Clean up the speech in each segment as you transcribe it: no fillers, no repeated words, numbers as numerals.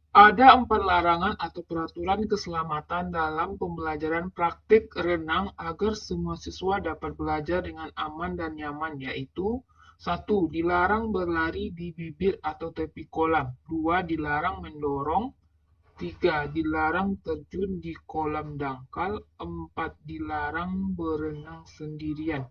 Ada 4 larangan atau peraturan keselamatan dalam pembelajaran praktik renang agar semua siswa dapat belajar dengan aman dan nyaman, yaitu: 1. Dilarang berlari di bibir atau tepi kolam. 2. Dilarang mendorong. 3. Dilarang terjun di kolam dangkal. 4. Dilarang berenang sendirian.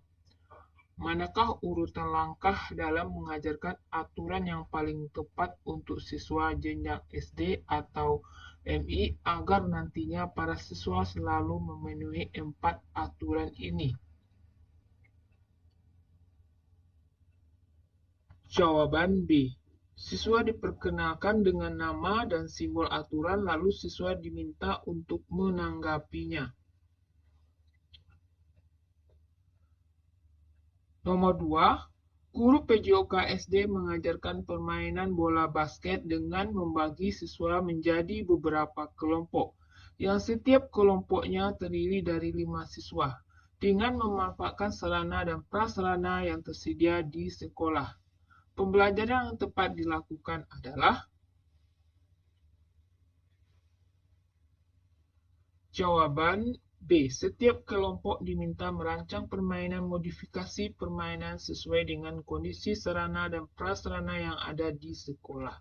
Manakah urutan langkah dalam mengajarkan aturan yang paling tepat untuk siswa jenjang SD atau MI agar nantinya para siswa selalu memenuhi 4 aturan ini? Jawaban B. Siswa diperkenalkan dengan nama dan simbol aturan, lalu siswa diminta untuk menanggapinya. Nomor 2, guru PJOK SD mengajarkan permainan bola basket dengan membagi siswa menjadi beberapa kelompok, yang setiap kelompoknya terdiri dari 5 siswa, dengan memanfaatkan sarana dan prasarana yang tersedia di sekolah. Pembelajaran yang tepat dilakukan adalah: jawaban B. Setiap kelompok diminta merancang permainan modifikasi permainan sesuai dengan kondisi sarana dan prasarana yang ada di sekolah.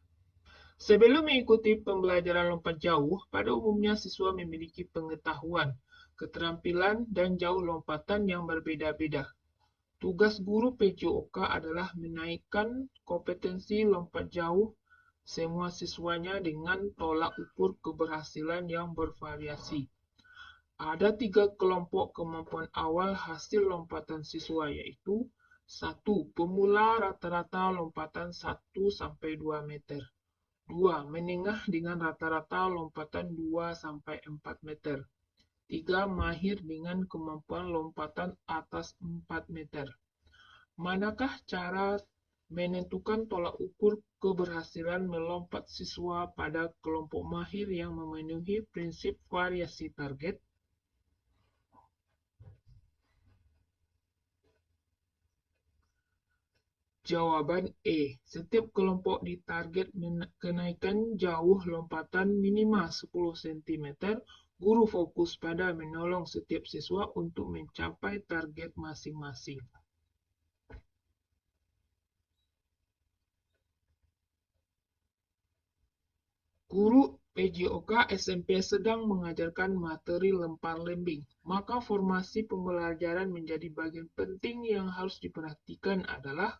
Sebelum mengikuti pembelajaran lompat jauh, pada umumnya siswa memiliki pengetahuan, keterampilan, dan jauh lompatan yang berbeda-beda. Tugas guru PJOK adalah menaikkan kompetensi lompat jauh semua siswanya dengan tolak ukur keberhasilan yang bervariasi. Ada 3 kelompok kemampuan awal hasil lompatan siswa, yaitu: 1. Pemula rata-rata lompatan 1-2 meter. 2. Menengah dengan rata-rata lompatan 2-4 meter. 3. Mahir dengan kemampuan lompatan atas 4 meter. Manakah cara menentukan tolak ukur keberhasilan melompat siswa pada kelompok mahir yang memenuhi prinsip variasi target? Jawaban E. Setiap kelompok ditarget kenaikan jauh lompatan minimal 10 cm. Guru fokus pada menolong setiap siswa untuk mencapai target masing-masing. Guru PJOK SMP sedang mengajarkan materi lempar lembing, maka formasi pembelajaran menjadi bagian penting yang harus diperhatikan adalah: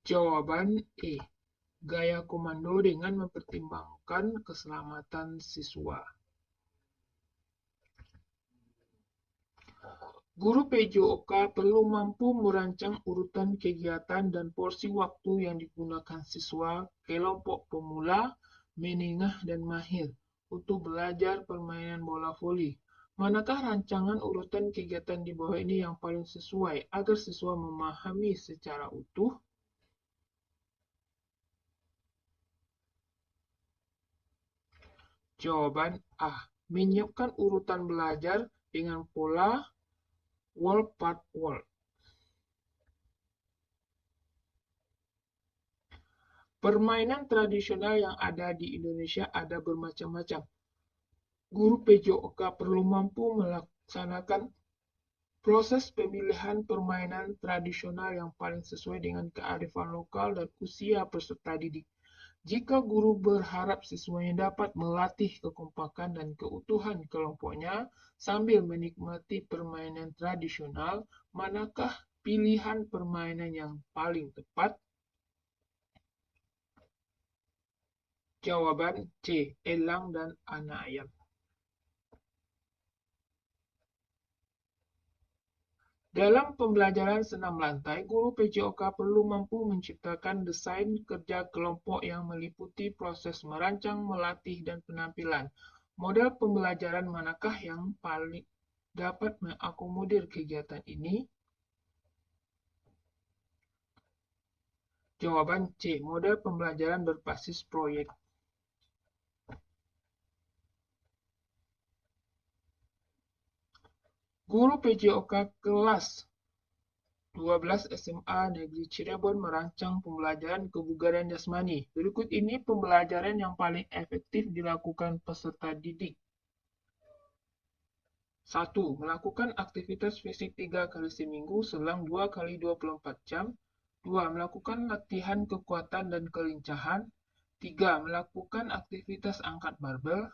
jawaban E. Gaya komando dengan mempertimbangkan keselamatan siswa. Guru PJOK perlu mampu merancang urutan kegiatan dan porsi waktu yang digunakan siswa kelompok pemula, menengah, dan mahir untuk belajar permainan bola voli. Manakah rancangan urutan kegiatan di bawah ini yang paling sesuai agar siswa memahami secara utuh? Jawaban A. Menyiapkan urutan belajar dengan pola wall part wall. Permainan tradisional yang ada di Indonesia ada bermacam-macam. Guru PJOK perlu mampu melaksanakan proses pemilihan permainan tradisional yang paling sesuai dengan kearifan lokal dan usia peserta didik. Jika guru berharap siswanya dapat melatih kekompakan dan keutuhan kelompoknya sambil menikmati permainan tradisional, manakah pilihan permainan yang paling tepat? Jawaban C. Elang dan anak ayam. Dalam pembelajaran senam lantai, guru PJOK perlu mampu menciptakan desain kerja kelompok yang meliputi proses merancang, melatih, dan penampilan. Model pembelajaran manakah yang paling dapat mengakomodir kegiatan ini? Jawaban C. Model pembelajaran berbasis proyek. Guru PJOK kelas 12 SMA Negeri Cirebon merancang pembelajaran kebugaran jasmani. Berikut ini pembelajaran yang paling efektif dilakukan peserta didik. 1. Melakukan aktivitas fisik 3 kali seminggu selang 2 kali 24 jam. 2. Melakukan latihan kekuatan dan kelincahan. 3. Melakukan aktivitas angkat barbel.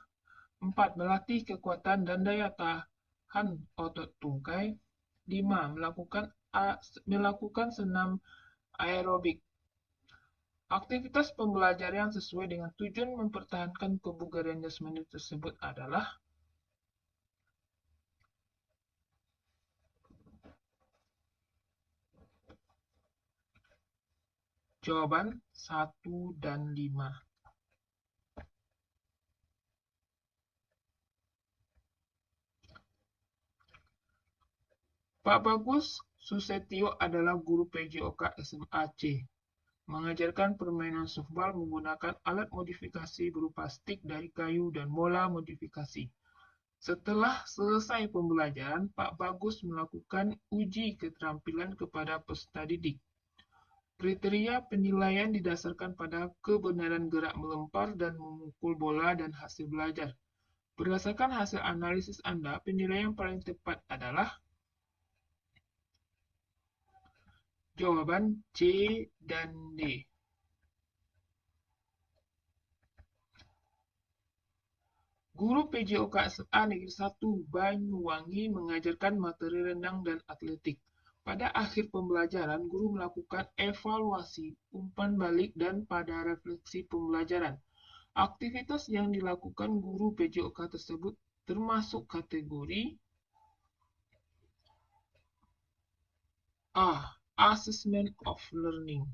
4. Melatih kekuatan dan daya tahan otot tungkai. 5. Melakukan senam aerobik. Aktivitas pembelajaran yang sesuai dengan tujuan mempertahankan kebugaran jasmani tersebut adalah jawaban 1 dan 5. Pak Bagus Susetio adalah guru PJOK SMA C. Mengajarkan permainan softball menggunakan alat modifikasi berupa stik dari kayu dan bola modifikasi. Setelah selesai pembelajaran, Pak Bagus melakukan uji keterampilan kepada peserta didik. Kriteria penilaian didasarkan pada kebenaran gerak melempar dan memukul bola dan hasil belajar. Berdasarkan hasil analisis Anda, penilaian paling tepat adalah jawaban C dan D. Guru PJOK SMA Negeri 1 Banyuwangi mengajarkan materi renang dan atletik. Pada akhir pembelajaran, guru melakukan evaluasi, umpan balik, dan pada refleksi pembelajaran. Aktivitas yang dilakukan guru PJOK tersebut termasuk kategori A. Assessment of Learning.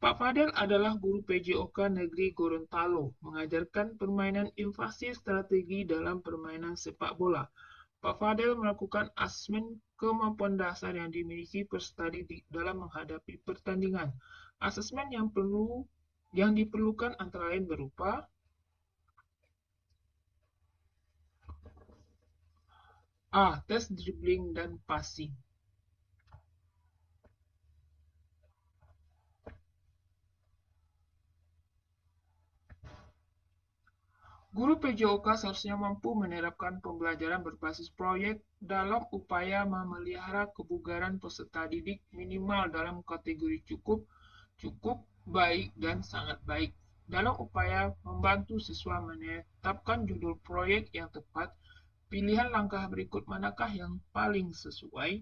Pak Fadel adalah guru PJOK Negeri Gorontalo, mengajarkan permainan invasi strategi dalam permainan sepak bola. Pak Fadel melakukan asesmen kemampuan dasar yang dimiliki peserta didik dalam menghadapi pertandingan. Asesmen yang diperlukan antara lain berupa A. Tes dribbling dan passing. Guru PJOK seharusnya mampu menerapkan pembelajaran berbasis proyek dalam upaya memelihara kebugaran peserta didik minimal dalam kategori cukup, cukup, baik, dan sangat baik. Dalam upaya membantu siswa menetapkan judul proyek yang tepat, pilihan langkah berikut manakah yang paling sesuai?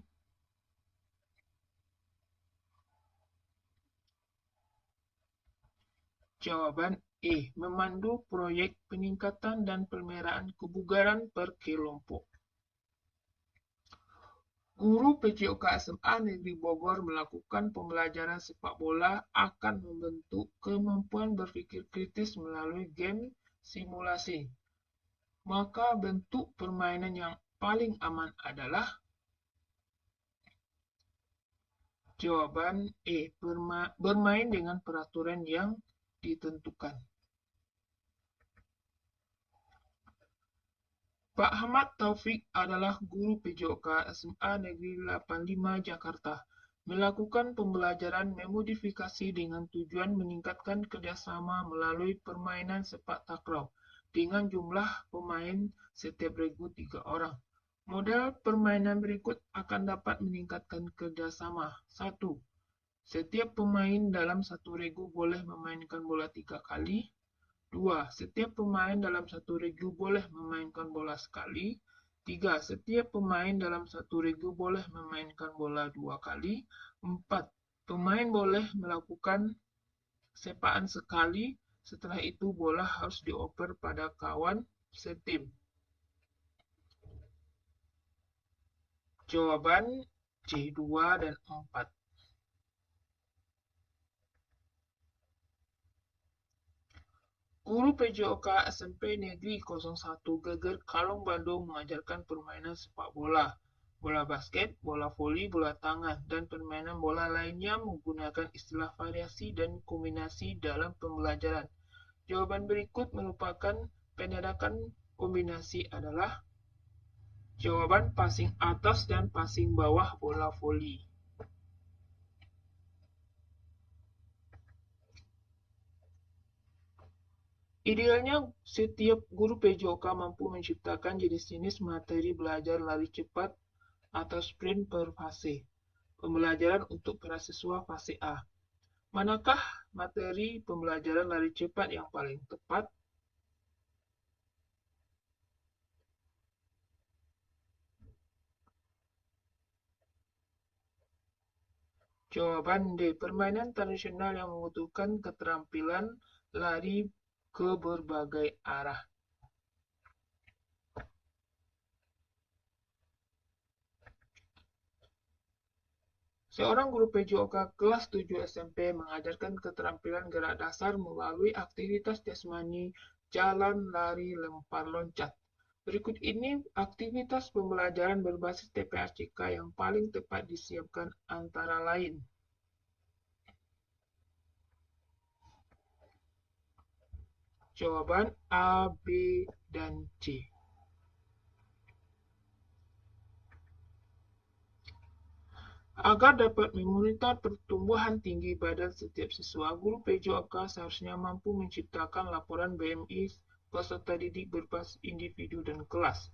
Jawaban E. Memandu proyek peningkatan dan pemeliharaan kebugaran per kelompok. Guru PJOK SMA Negeri Bogor melakukan pembelajaran sepak bola akan membentuk kemampuan berpikir kritis melalui game simulasi. Maka bentuk permainan yang paling aman adalah jawaban E. Bermain dengan peraturan yang ditentukan. Pak Ahmad Taufik adalah guru PJOK SMA Negeri 85 Jakarta. Melakukan pembelajaran memodifikasi dengan tujuan meningkatkan kerjasama melalui permainan sepak takraw dengan jumlah pemain setiap regu 3 orang. Model permainan berikut akan dapat meningkatkan kerjasama. 1. Setiap pemain dalam satu regu boleh memainkan bola 3 kali. 2. Setiap pemain dalam satu regu boleh memainkan bola sekali. 3. Setiap pemain dalam satu regu boleh memainkan bola 2 kali. 4. Pemain boleh melakukan sepaan sekali. Setelah itu bola harus dioper pada kawan setim. Jawaban C2 dan 4. Guru PJOK SMP Negeri 01 Geger Kalong Bandung mengajarkan permainan sepak bola, bola basket, bola voli, bola tangan, dan permainan bola lainnya menggunakan istilah variasi dan kombinasi dalam pembelajaran. Jawaban berikut merupakan penedakan kombinasi adalah Jawaban passing atas dan passing bawah bola voli. Idealnya, setiap guru PJOK mampu menciptakan jenis-jenis materi belajar lari cepat atau sprint per fase pembelajaran untuk para siswa fase A. Manakah materi pembelajaran lari cepat yang paling tepat? Jawaban D. Permainan tradisional yang membutuhkan keterampilan lari ke berbagai arah. Seorang guru PJOK kelas 7 SMP mengajarkan keterampilan gerak dasar melalui aktivitas jasmani, jalan, lari, lempar, loncat. Berikut ini aktivitas pembelajaran berbasis TPACK yang paling tepat disiapkan antara lain. Jawaban A, B, dan C. Agar dapat memonitor pertumbuhan tinggi badan setiap siswa, guru PJOK seharusnya mampu menciptakan laporan BMI peserta didik berbasis individu dan kelas.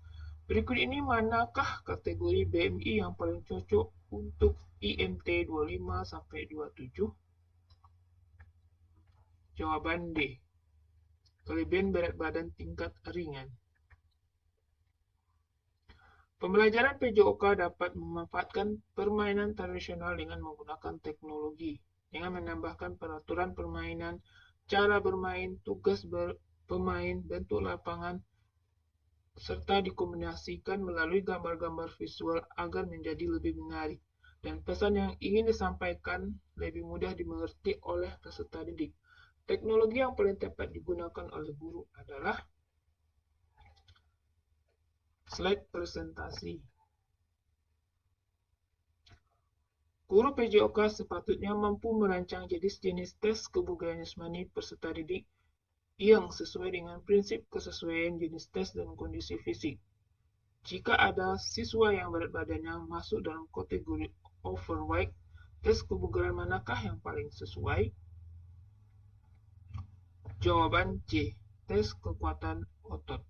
Berikut ini manakah kategori BMI yang paling cocok untuk IMT 25-27? Jawaban D. Kelebihan berat badan tingkat ringan. Pembelajaran PJOK dapat memanfaatkan permainan tradisional dengan menggunakan teknologi, dengan menambahkan peraturan permainan, cara bermain, tugas pemain, bentuk lapangan, serta dikombinasikan melalui gambar-gambar visual agar menjadi lebih menarik, dan pesan yang ingin disampaikan lebih mudah dimengerti oleh peserta didik. Teknologi yang paling tepat digunakan oleh guru adalah slide presentasi. Guru PJOK sepatutnya mampu merancang jenis-jenis tes kebugaran jasmani peserta didik yang sesuai dengan prinsip kesesuaian jenis tes dan kondisi fisik. Jika ada siswa yang berat badannya masuk dalam kategori overweight, tes kebugaran manakah yang paling sesuai? Jawaban C. Tes kekuatan otot.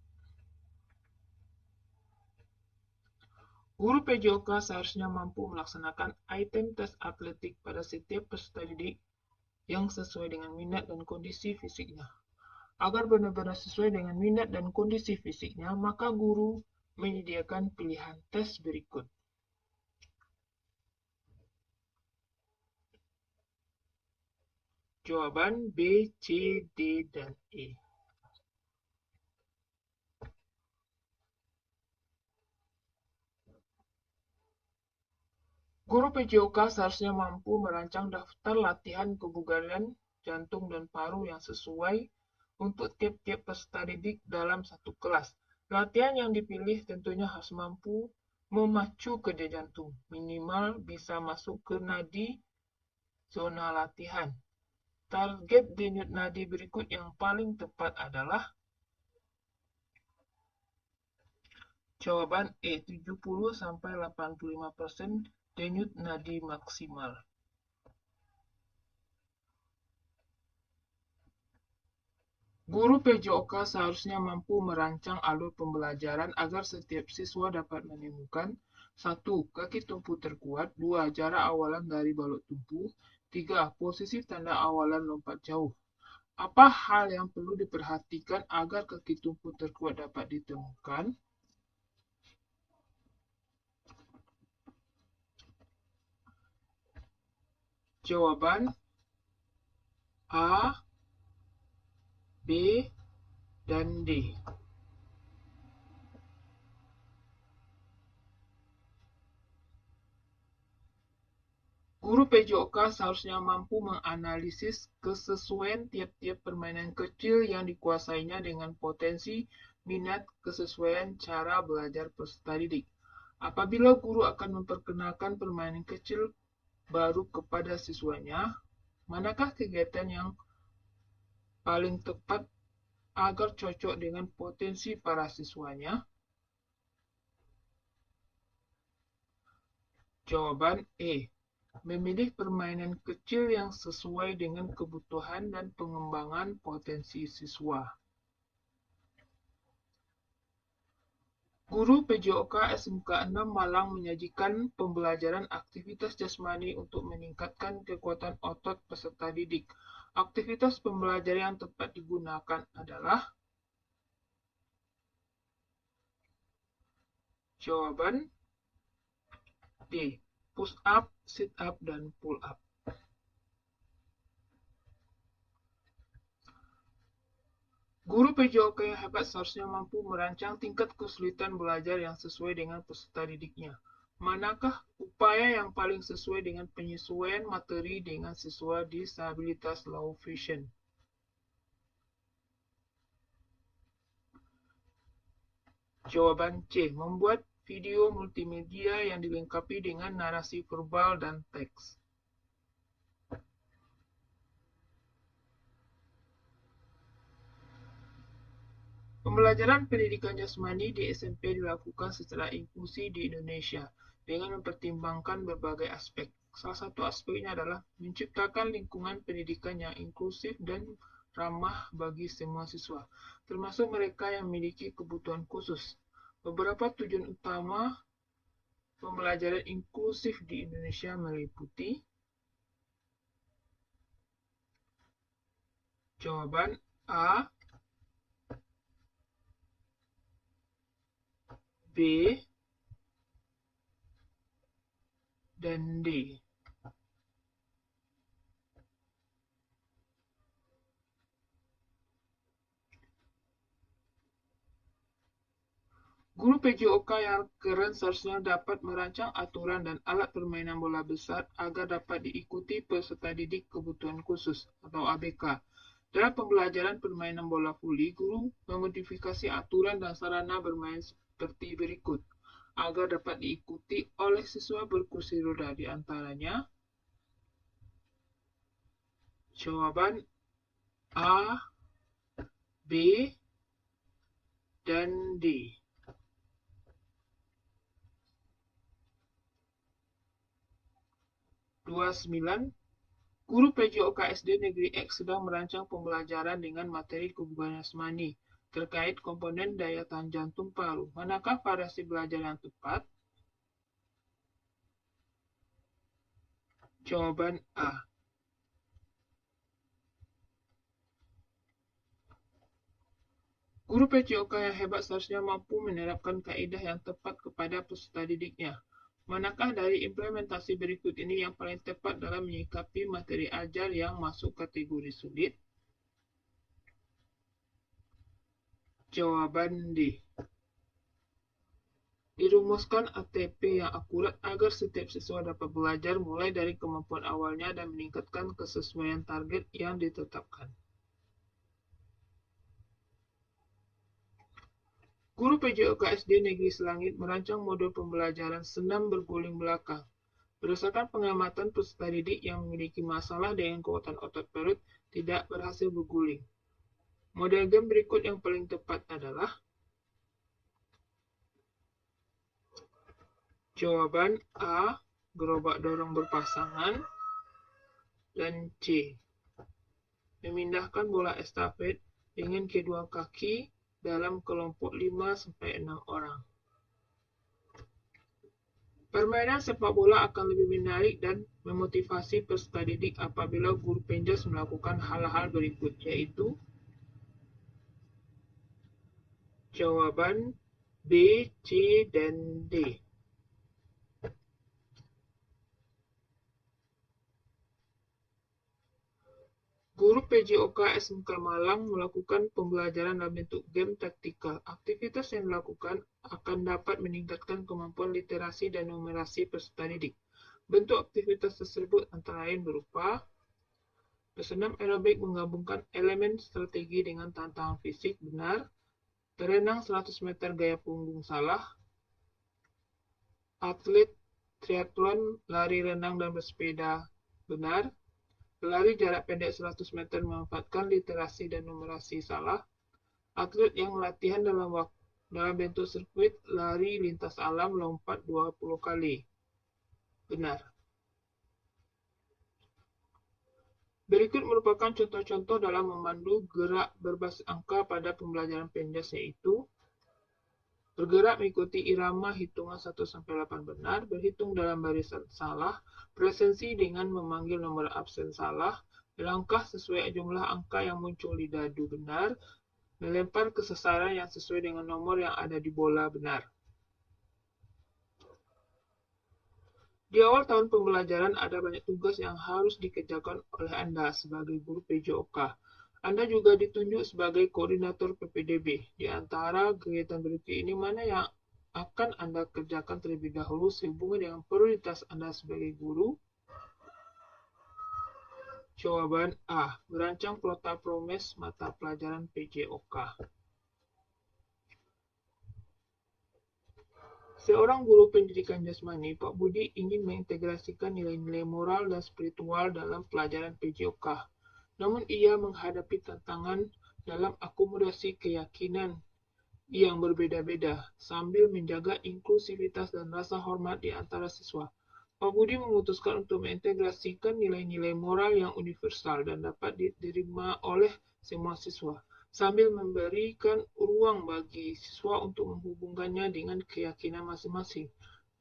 Guru PJOK seharusnya mampu melaksanakan item tes atletik pada setiap peserta didik yang sesuai dengan minat dan kondisi fisiknya. Agar benar-benar sesuai dengan minat dan kondisi fisiknya, maka guru menyediakan pilihan tes berikut. Jawaban B, C, D, dan E. Guru PJOK seharusnya mampu merancang daftar latihan kebugaran jantung dan paru yang sesuai untuk tiap-tiap peserta didik dalam satu kelas. Latihan yang dipilih tentunya harus mampu memacu kerja jantung, minimal bisa masuk ke nadi zona latihan. Target denyut nadi berikut yang paling tepat adalah jawaban E, 70-85% denyut nadi maksimal. Guru PJOK seharusnya mampu merancang alur pembelajaran agar setiap siswa dapat menemukan 1. Kaki tumpu terkuat, 2. Jarak awalan dari balok tumpu, 3. Posisi tanda awalan lompat jauh. Apa hal yang perlu diperhatikan agar kaki tumpu terkuat dapat ditemukan? Jawaban A, B, dan D. Guru PJOK seharusnya mampu menganalisis kesesuaian tiap-tiap permainan kecil yang dikuasainya dengan potensi, minat, kesesuaian cara belajar peserta didik. Apabila guru akan memperkenalkan permainan kecil baru kepada siswanya, manakah kegiatan yang paling tepat agar cocok dengan potensi para siswanya? Jawaban E. Memilih permainan kecil yang sesuai dengan kebutuhan dan pengembangan potensi siswa. Guru PJOK SMK 6 Malang menyajikan pembelajaran aktivitas jasmani untuk meningkatkan kekuatan otot peserta didik. Aktivitas pembelajaran yang tepat digunakan adalah jawaban D. Push up, sit up, dan pull up. Guru PJOK yang hebat seharusnya mampu merancang tingkat kesulitan belajar yang sesuai dengan peserta didiknya. Manakah upaya yang paling sesuai dengan penyesuaian materi dengan siswa disabilitas low vision? Jawaban C. Membuat video multimedia yang dilengkapi dengan narasi verbal dan teks. Pembelajaran pendidikan jasmani di SMP dilakukan secara inklusi di Indonesia dengan mempertimbangkan berbagai aspek. Salah satu aspeknya adalah menciptakan lingkungan pendidikan yang inklusif dan ramah bagi semua siswa, termasuk mereka yang memiliki kebutuhan khusus. Beberapa tujuan utama pembelajaran inklusif di Indonesia meliputi jawaban A, B, dan D. Guru PJOK yang keren seharusnya dapat merancang aturan dan alat permainan bola besar agar dapat diikuti peserta didik kebutuhan khusus atau ABK. Dalam pembelajaran permainan bola voli, guru memodifikasi aturan dan sarana bermain seperti berikut agar dapat diikuti oleh siswa berkursi roda, di antaranya jawaban A, B, dan D. 29. Guru PJOK SD Negeri X sedang merancang pembelajaran dengan materi kebugaran jasmani terkait komponen daya tahan jantung paru. Manakah variasi belajar yang tepat? Jawaban A. Guru PJOK yang hebat seharusnya mampu menerapkan kaidah yang tepat kepada peserta didiknya. Manakah dari implementasi berikut ini yang paling tepat dalam menyikapi materi ajar yang masuk kategori sulit? Jawaban D. Dirumuskan ATP yang akurat agar setiap siswa dapat belajar mulai dari kemampuan awalnya dan meningkatkan kesesuaian target yang ditetapkan. Guru PJOK SD Negeri Selangit merancang modul pembelajaran senam berguling belakang. Berdasarkan pengamatan peserta didik yang memiliki masalah dengan kekuatan otot perut tidak berhasil berguling. Model game berikut yang paling tepat adalah jawaban A, gerobak dorong berpasangan, dan C, memindahkan bola estafet dengan kedua kaki dalam kelompok 5-6 orang. Permainan sepak bola akan lebih menarik dan memotivasi peserta didik apabila guru penjas melakukan hal-hal berikut, yaitu jawaban B, C, dan D. Guru PJOK SMK Malang melakukan pembelajaran dalam bentuk game taktikal. Aktivitas yang dilakukan akan dapat meningkatkan kemampuan literasi dan numerasi peserta didik. Bentuk aktivitas tersebut antara lain berupa bersenam aerobik menggabungkan elemen strategi dengan tantangan fisik benar, berenang 100 meter gaya punggung salah, atlet triathlon lari renang dan bersepeda benar, pelari jarak pendek 100 meter memanfaatkan literasi dan numerasi salah, atlet yang latihan dalam bentuk sirkuit lari lintas alam lompat 20 kali. benar. Berikut merupakan contoh-contoh dalam memandu gerak berbasis angka pada pembelajaran PENJAS, yaitu bergerak mengikuti irama hitungan 1-8 benar, berhitung dalam barisan salah, presensi dengan memanggil nomor absen salah, melangkah sesuai jumlah angka yang muncul di dadu benar, melempar ke sasaran yang sesuai dengan nomor yang ada di bola benar. Di awal tahun pembelajaran ada banyak tugas yang harus dikerjakan oleh Anda sebagai guru PJOK. Anda juga ditunjuk sebagai koordinator PPDB. Di antara kegiatan berikut ini, mana yang akan Anda kerjakan terlebih dahulu sehubungan dengan prioritas Anda sebagai guru? Jawaban A. Merancang Prota Promes mata pelajaran PJOK. Seorang guru pendidikan jasmani, Pak Budi ingin mengintegrasikan nilai-nilai moral dan spiritual dalam pelajaran PJOK. Namun ia menghadapi tantangan dalam akomodasi keyakinan yang berbeda-beda sambil menjaga inklusivitas dan rasa hormat di antara siswa. Pak Budi memutuskan untuk mengintegrasikan nilai-nilai moral yang universal dan dapat diterima oleh semua siswa, sambil memberikan ruang bagi siswa untuk menghubungkannya dengan keyakinan masing-masing.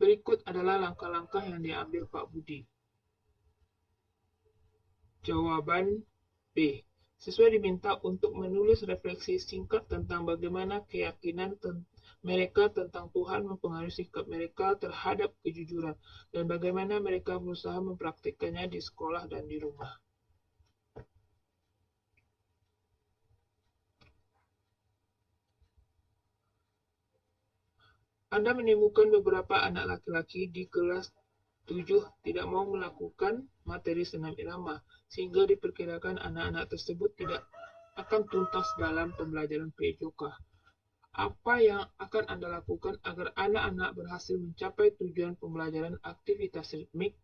Berikut adalah langkah-langkah yang diambil Pak Budi. Jawaban B. Siswa diminta untuk menulis refleksi singkat tentang bagaimana keyakinan mereka tentang Tuhan mempengaruhi sikap mereka terhadap kejujuran dan bagaimana mereka berusaha mempraktikkannya di sekolah dan di rumah. Anda menemukan beberapa anak laki-laki di kelas 7 tidak mau melakukan materi senam irama, sehingga diperkirakan anak-anak tersebut tidak akan tuntas dalam pembelajaran PJOK. Apa yang akan Anda lakukan agar anak-anak berhasil mencapai tujuan pembelajaran aktivitas ritmik?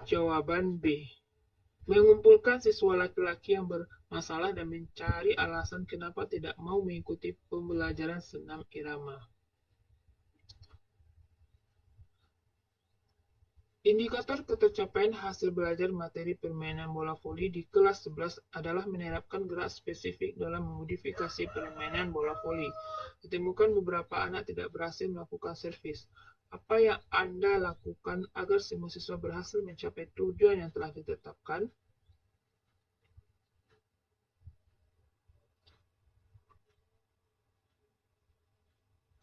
Jawaban B. Mengumpulkan siswa laki-laki yang bermasalah dan mencari alasan kenapa tidak mau mengikuti pembelajaran senam irama. Indikator ketercapaian hasil belajar materi permainan bola voli di kelas 11 adalah menerapkan gerak spesifik dalam memodifikasi permainan bola voli. Ditemukan beberapa anak tidak berhasil melakukan servis. Apa yang Anda lakukan agar semua siswa berhasil mencapai tujuan yang telah ditetapkan?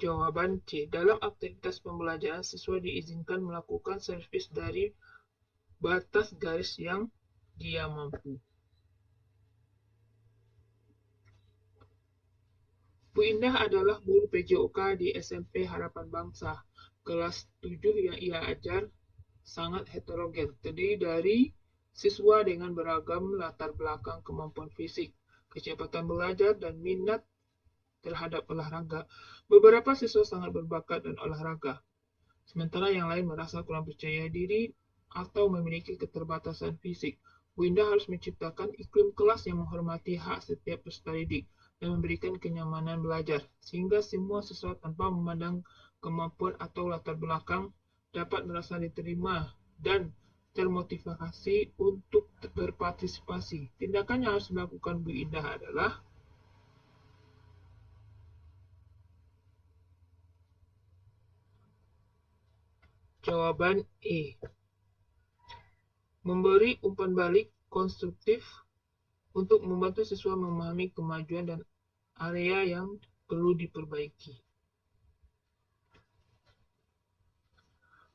Jawaban C. Dalam aktivitas pembelajaran, siswa diizinkan melakukan servis dari batas garis yang dia mampu. Bu Indah adalah guru PJOK di SMP Harapan Bangsa. Kelas 7 yang ia ajar sangat heterogen, terdiri dari siswa dengan beragam latar belakang kemampuan fisik, kecepatan belajar, dan minat terhadap olahraga. Beberapa siswa sangat berbakat dan olahraga, sementara yang lain merasa kurang percaya diri atau memiliki keterbatasan fisik. Bu Indah harus menciptakan iklim kelas yang menghormati hak setiap peserta didik dan memberikan kenyamanan belajar, sehingga semua siswa tanpa memandang kemampuan atau latar belakang dapat merasa diterima dan termotivasi untuk berpartisipasi. Tindakan yang harus dilakukan Bu Indah adalah jawaban E. Memberi umpan balik konstruktif untuk membantu siswa memahami kemajuan dan area yang perlu diperbaiki.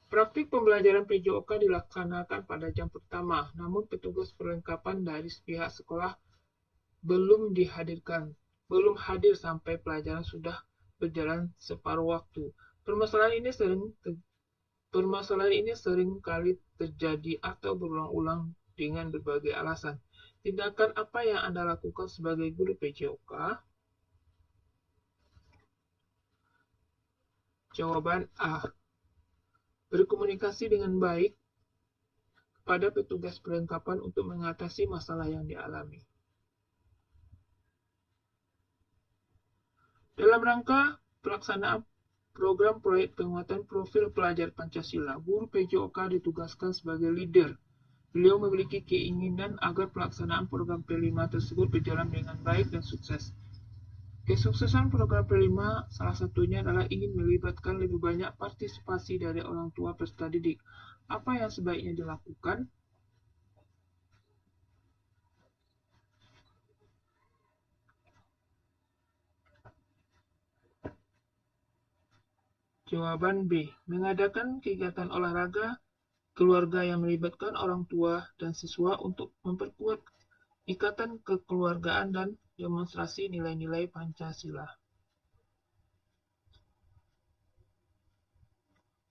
Praktik pembelajaran PJOK dilaksanakan pada jam pertama, namun petugas perlengkapan dari pihak sekolah belum hadir sampai pelajaran sudah berjalan separuh waktu. Permasalahan ini sering kali terjadi atau berulang-ulang dengan berbagai alasan. Tindakan apa yang Anda lakukan sebagai guru PJOK? Jawaban A. Berkomunikasi dengan baik kepada petugas perlengkapan untuk mengatasi masalah yang dialami. Dalam rangka pelaksanaan program proyek penguatan profil pelajar Pancasila. Guru PJOK ditugaskan sebagai leader. Beliau memiliki keinginan agar pelaksanaan program P5 tersebut berjalan dengan baik dan sukses. Kesuksesan program P5 salah satunya adalah ingin melibatkan lebih banyak partisipasi dari orang tua peserta didik. Apa yang sebaiknya dilakukan? Jawaban B. Mengadakan kegiatan olahraga keluarga yang melibatkan orang tua dan siswa untuk memperkuat ikatan kekeluargaan dan demonstrasi nilai-nilai Pancasila.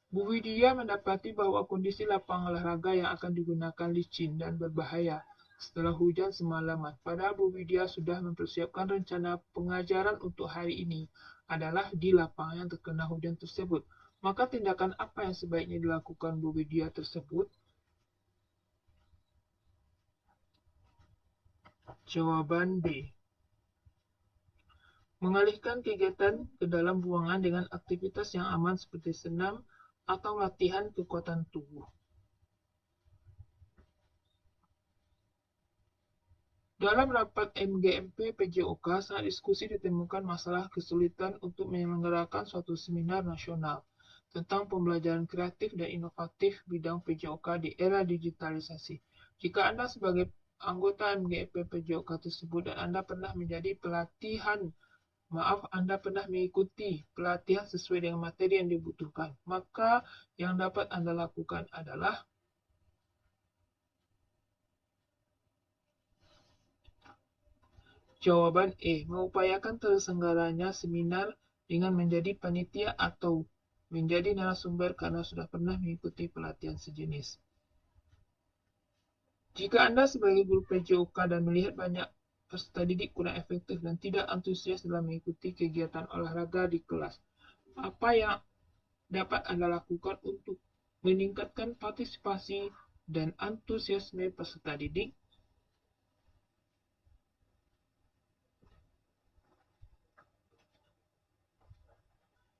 Bu Widya mendapati bahwa kondisi lapangan olahraga yang akan digunakan licin dan berbahaya setelah hujan semalaman. Padahal Bu Widya sudah mempersiapkan rencana pengajaran untuk hari ini adalah di lapangan yang terkena hujan tersebut. Maka tindakan apa yang sebaiknya dilakukan Bu Widya tersebut? Jawaban B. Mengalihkan kegiatan ke dalam ruangan dengan aktivitas yang aman seperti senam atau latihan kekuatan tubuh. Dalam rapat MGMP PJOK saat diskusi ditemukan masalah kesulitan untuk menyelenggarakan suatu seminar nasional tentang pembelajaran kreatif dan inovatif bidang PJOK di era digitalisasi. Jika Anda sebagai anggota MGMP PJOK tersebut dan Anda pernah mengikuti pelatihan sesuai dengan materi yang dibutuhkan, maka yang dapat Anda lakukan adalah jawaban E. Mengupayakan terselenggaranya seminar dengan menjadi panitia atau menjadi narasumber karena sudah pernah mengikuti pelatihan sejenis. Jika Anda sebagai guru PJOK dan melihat banyak peserta didik kurang efektif dan tidak antusias dalam mengikuti kegiatan olahraga di kelas, apa yang dapat Anda lakukan untuk meningkatkan partisipasi dan antusiasme peserta didik?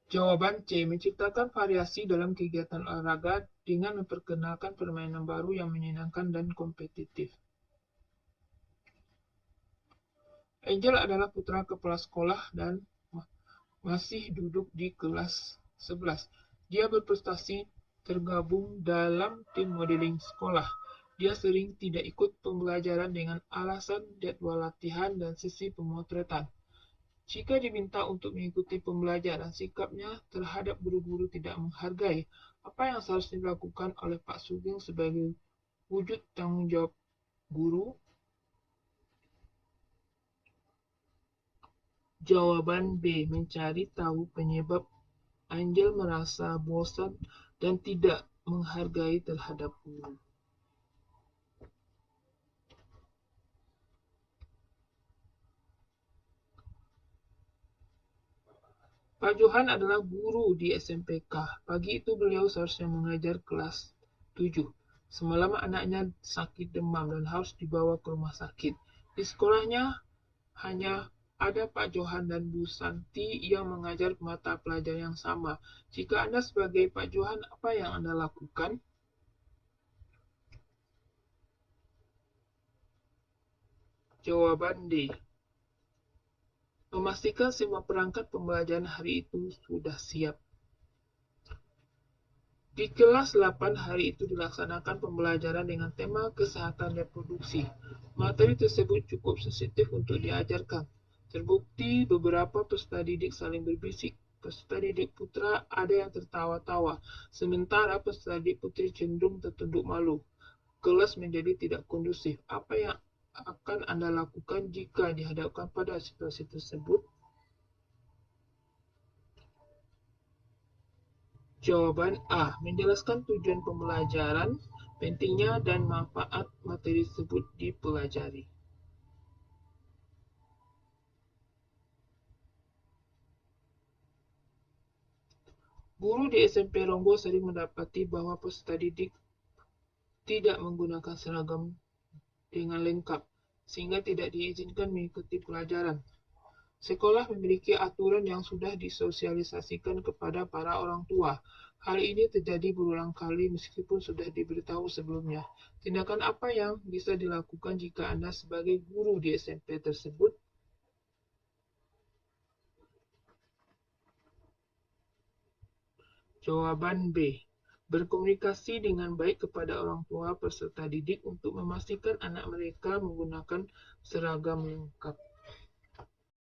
Jawaban C. Menciptakan variasi dalam kegiatan olahraga dengan memperkenalkan permainan baru yang menyenangkan dan kompetitif. Angel adalah putra kepala sekolah dan masih duduk di kelas 11. Dia berprestasi tergabung dalam tim modeling sekolah. Dia sering tidak ikut pembelajaran dengan alasan jadwal latihan dan sesi pemotretan. Jika diminta untuk mengikuti pembelajaran, sikapnya terhadap guru-guru tidak menghargai. Apa yang seharusnya dilakukan oleh Pak Sugeng sebagai wujud tanggung jawab guru? Jawaban B. Mencari tahu penyebab Angel merasa bosan dan tidak menghargai terhadap guru. Pak Johan adalah guru di SMPK. Pagi itu beliau seharusnya mengajar kelas 7. Semalam anaknya sakit demam dan harus dibawa ke rumah sakit. Di sekolahnya hanya ada Pak Johan dan Bu Santi yang mengajar mata pelajaran yang sama. Jika Anda sebagai Pak Johan, apa yang Anda lakukan? Jawaban D. Memastikan semua perangkat pembelajaran hari itu sudah siap. Di kelas 8 hari itu dilaksanakan pembelajaran dengan tema kesehatan reproduksi. Materi tersebut cukup sensitif untuk diajarkan. Terbukti beberapa peserta didik saling berbisik. Peserta didik putra ada yang tertawa-tawa, sementara peserta didik putri cenderung tertunduk malu. Kelas menjadi tidak kondusif. Apa yang akan Anda lakukan jika dihadapkan pada situasi tersebut? Jawaban A. Menjelaskan tujuan pembelajaran, pentingnya dan manfaat materi tersebut dipelajari. Guru di SMP Ronggo sering mendapati bahwa peserta didik tidak menggunakan seragam dengan lengkap, sehingga tidak diizinkan mengikuti pelajaran. Sekolah memiliki aturan yang sudah disosialisasikan kepada para orang tua. Hal ini terjadi berulang kali meskipun sudah diberitahu sebelumnya. Tindakan apa yang bisa dilakukan jika Anda sebagai guru di SMP tersebut? Jawaban B. Berkomunikasi dengan baik kepada orang tua peserta didik untuk memastikan anak mereka menggunakan seragam lengkap.